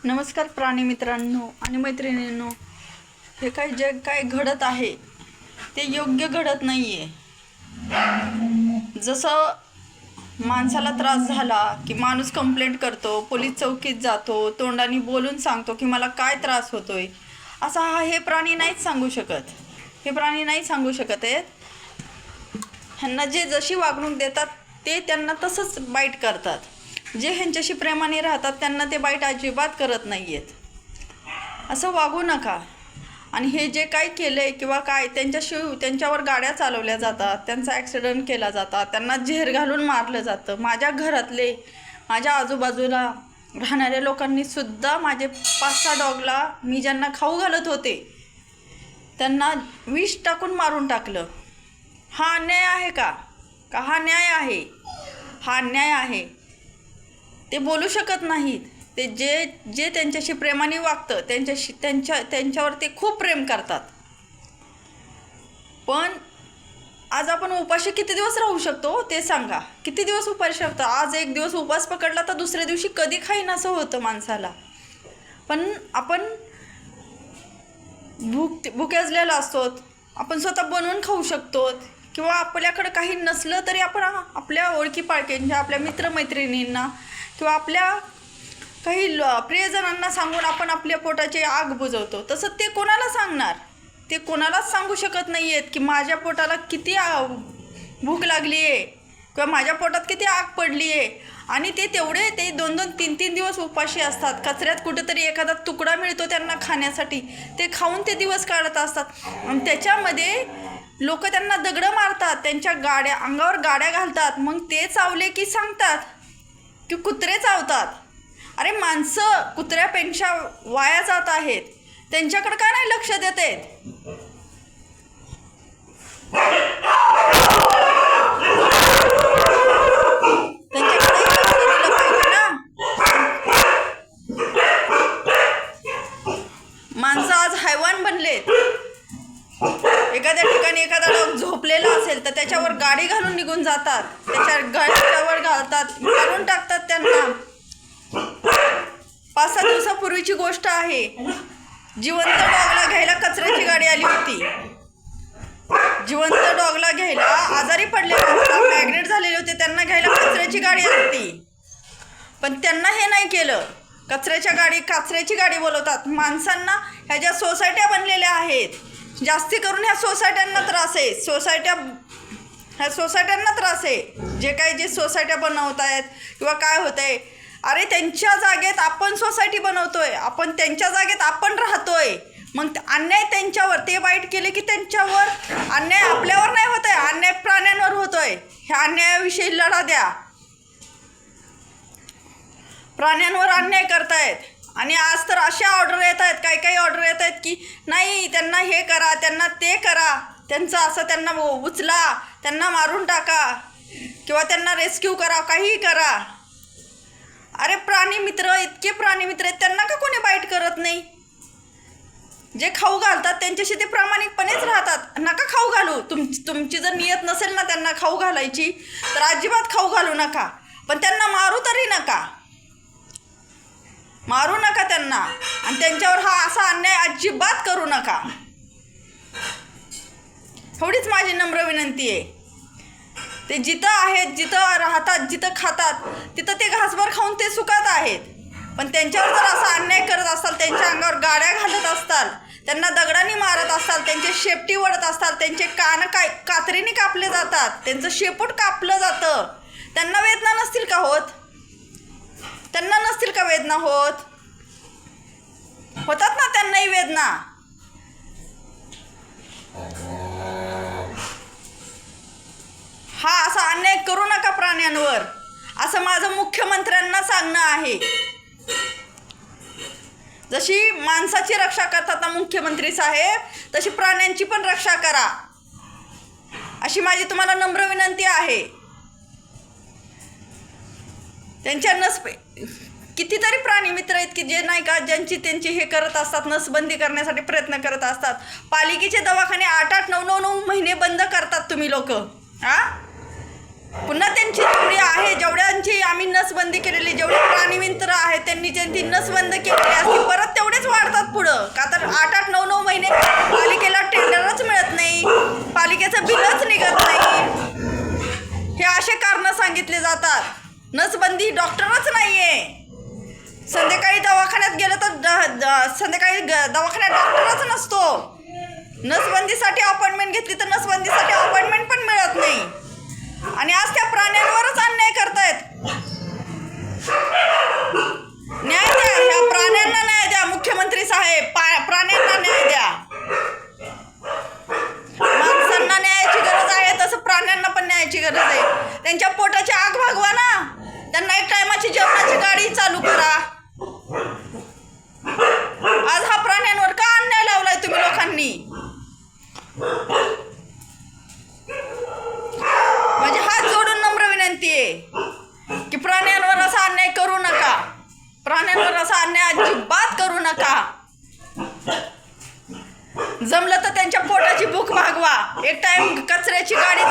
नमस्कार प्राणी मित्रांनो आणि मैत्रिणींनो. हे काय जग काय घडत आहे ते योग्य घडत नाही आहे. जसं माणसाला त्रास झाला की माणूस कंप्लेंट करतो, पोलीस चौकीत जातो, तोंडाने बोलून सांगतो की मला काय त्रास होतोय. असा हे प्राणी नाहीच सांगू शकत. हे प्राणी नाही सांगू शकत आहेत. ह्यांना जे जशी वागणूक देतात ते त्यांना तसंच बाईट करतात. जे ह्यांच्याशी प्रेमाने राहतात त्यांना ते बाईट अजिबात करत नाही आहेत. असं वागू नका. आणि हे जे काय केलं आहे किंवा काय त्यांच्यावर गाड्या चालवल्या जातात, त्यांचा ॲक्सिडेंट केला जातात, त्यांना झेर घालून मारलं जातं. माझ्या घरातले, माझ्या आजूबाजूला राहणाऱ्या लोकांनीसुद्धा माझे 5-6 डॉगला मी ज्यांना खाऊ घालत होते त्यांना विष टाकून मारून टाकलं. हा अन्याय आहे का? हा न्याय आहे? हा अन्याय आहे. ते बोलू शकत नाहीत. ते जे त्यांच्याशी प्रेमाने वागतं त्यांच्यावर ते खूप प्रेम करतात. पण आज आपण उपाशी किती दिवस राहू शकतो ते सांगा. किती दिवस उपाशी राहतो? आज एक दिवस उपास पकडला तर दुसऱ्या दिवशी कधी खाईन असं होतं माणसाला. पण आपण भुक्याजलेला असतो. आपण स्वतः बनवून खाऊ शकतो. किंवा आपल्याकडं काही नसलं तरी आपण आपल्या ओळखी पाळक्यांच्या, आपल्या मित्रमैत्रिणींना किंवा आपल्या काही प्रियजनांना सांगून आपण आपल्या पोटाची आग बुजवतो. तसं ते कोणाला सांगणार? ते कोणालाच सांगू शकत नाही आहेत की माझ्या पोटाला किती भूक लागली आहे किंवा माझ्या पोटात किती आग पडली आहे. आणि ते 2-2, 3-3 दिवस उपाशी असतात. कचऱ्यात कुठेतरी एखादा तुकडा मिळतो त्यांना खाण्यासाठी, ते खाऊन ते दिवस काढत असतात. आणि त्याच्यामध्ये लोक त्यांना दगडं मारतात, त्यांच्या अंगावर गाड्या घालतात. मग ते चावले की सांगतात की कुत्रे चावतात. अरे माणसं कुत्र्यापेक्षा वाया जात आहेत. त्यांच्याकडे का नाही लक्ष देत आहेत? त्यांच्याकडे लक्ष दिलं पाहिजे ना. माणसं आज हैवान बनलेत. एखाद्या ठिकाणी एखादा डॉग झोपलेला असेल तर त्याच्यावर गाडी घालून निघून जातात, त्याच्यावर घालतात, मारून टाकतात त्यांना. 5-6 दिवसापूर्वीची गोष्ट आहे. जिवंत डॉगला घ्यायला कचऱ्याची गाडी आली होती. जिवंत डॉगला घ्यायला, आजारी पडलेले होते, मॅग्नेट झालेले होते, त्यांना घ्यायला कचऱ्याची गाडी आली होती. पण त्यांना हे नाही केलं. कचऱ्याची गाडी बोलवतात. माणसांना ह्या ज्या सोसायट्या बनलेल्या आहेत, जास्ती करून ह्या सोसायट्यांना त्रास आहे. ह्या सोसायट्यांना त्रास आहे. जे सोसायट्या बनवत आहेत किंवा काय होत आहे. अरे त्यांच्या जागेत आपण सोसायटी बनवतोय, आपण त्यांच्या जागेत आपण राहतोय. मग अन्याय त्यांच्यावर, ते वाईट केले की त्यांच्यावर अन्याय आपल्यावर नाही होत आहे, अन्याय प्राण्यांवर होतोय. ह्या अन्यायाविषयी लढा द्या. प्राण्यांवर अन्याय करतायत. आणि आज तर अशा ऑर्डर येत आहेत, काही ऑर्डर येत आहेत की नाही त्यांना हे करा, त्यांना ते करा, त्यांचं असं त्यांना उचला, त्यांना मारून टाका किंवा त्यांना रेस्क्यू करा, काहीही करा. अरे इतके प्राणी मित्र आहेत, त्यांना का कोणी बाईट करत नाही? जे खाऊ घालतात त्यांच्याशी ते प्रामाणिकपणेच राहतात. नका खाऊ घालू. तुमची जर नियत नसेल ना त्यांना खाऊ घालायची तर अजिबात खाऊ घालू नका. पण त्यांना मारू तरी नका. मारू नका त्यांना. आणि त्यांच्यावर हा असा अन्याय अजिबात करू नका. एवढीच माझी नम्र विनंती आहे. ते जिथं आहेत, जिथं राहतात, जिथं खातात, तिथं ते घासभर खाऊन ते सुखात आहेत. पण त्यांच्यावर जर असा अन्याय करत असाल, त्यांच्या अंगावर गाड्या घालत असताल, त्यांना दगडांनी मारत असताल, त्यांचे शेपटी वडत असताल, त्यांचे कान कात्रीने कापले जातात, त्यांचं शेपूट कापलं जातं, त्यांना वेदना नसतील का होत? त्यांना नसतील का वेदना होत? होतात ना त्यांनाही वेदना. हा असा अन्याय करू नका प्राण्यांवर, असं माझं मुख्यमंत्र्यांना सांगणं आहे. जशी माणसाची रक्षा करतात ना मुख्यमंत्री साहेब, तशी प्राण्यांची पण रक्षा करा, अशी माझी तुम्हाला नम्र विनंती आहे. त्यांच्या कितीतरी प्राणी मित्र आहेत की जे नाही का, त्यांची हे करत असतात, नसबंदी करण्यासाठी प्रयत्न करत असतात. पालिकेचे दवाखाने 8-8, 9-9 महिने बंद करतात तुम्ही लोक. पुन्हा त्यांची जेवढी आहे, जेवढ्यांची आम्ही नसबंदी केलेली, जेवढे प्राणीमित्र आहेत त्यांनी ज्यांची नसबंद केलेली असती, परत तेवढेच वाढतात पुढं. का तर 8-8, 9-9 महिने पालिकेला टेंडरच मिळत नाही, पालिकेचं बिलच निघत नाही. हे असे कारणं सांगितले जातात. नसबंदी डॉक्टरच नाही आहे. संध्याकाळी दवाखान्यात गेलं तर संध्याकाळी दवाखान्यात डॉक्टरच नसतो. नसबंदीसाठी अपॉइंटमेंट घेतली तर नसबंदीसाठी अपॉइंटमेंट पण मिळत नाही. आणि आज त्या प्राण्यांवरच अन्याय करतायत. न्याय द्या, ह्या प्राण्यांना न्याय द्या मुख्यमंत्री साहेब. प्राण्यांना न्याय द्या. माणसांना न्यायाची गरज आहे तसं प्राण्यांना पण न्यायाची गरज आहे. त्यांच्या पोटाची आग भागवा ना. त्यांना एक टायमाची जेवणाची गाडी चालू करा. आज हा प्राण्यांवर का अन्याय लावलाय तुम्ही लोकांनी? म्हणजे हात जोडून नम्र विनंती आहे की प्राण्यांवर असा अन्याय करू नका. प्राण्यांवर असा अन्याय अजिबात करू नका. जमलं तर त्यांच्या पोटाची भूक भागवा. एक टाइम कचऱ्याची गाडी